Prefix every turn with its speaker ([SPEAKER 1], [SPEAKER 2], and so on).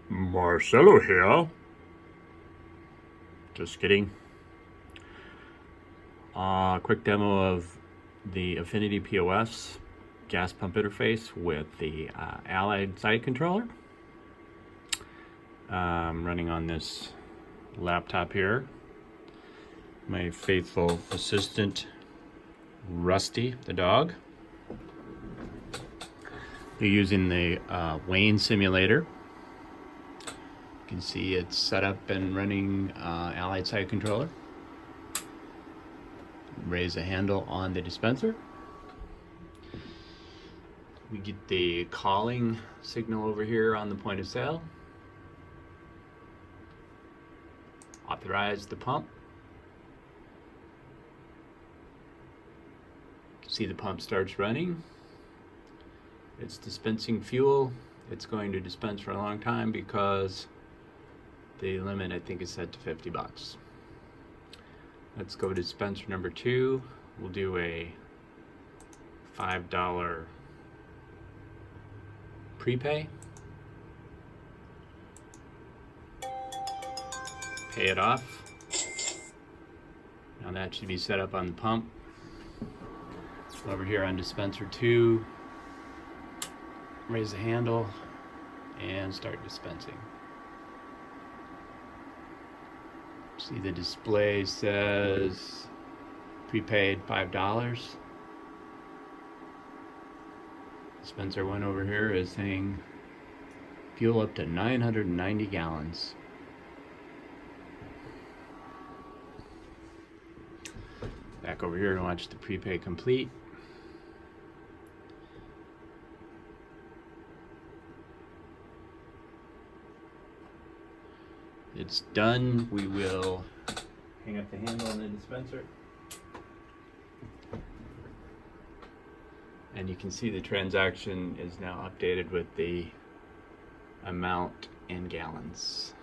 [SPEAKER 1] Marcelo here. Just kidding. Quick demo of the Affiniti POS gas pump interface with the Allied site controller. Running on this laptop here. My faithful assistant, Rusty the dog. They're using the Wayne simulator. You can see it's set up and running Allied site controller. Raise a handle on the dispenser. We get the calling signal over here on the point of sale. Authorize the pump. You can see the pump starts running. It's dispensing fuel. It's going to dispense for a long time because the limit, I think, is set to 50 bucks. Let's go to dispenser number 2. We'll do a $5 prepay. Pay it off. Now that should be set up on the pump. Over here on dispenser 2, raise the handle and start dispensing. See, the display says prepaid $5. Dispenser 1 over here is saying fuel up to 990 gallons. Back over here and watch the prepay complete. It's done. We will hang up the handle on the dispenser. And you can see the transaction is now updated with the amount in gallons.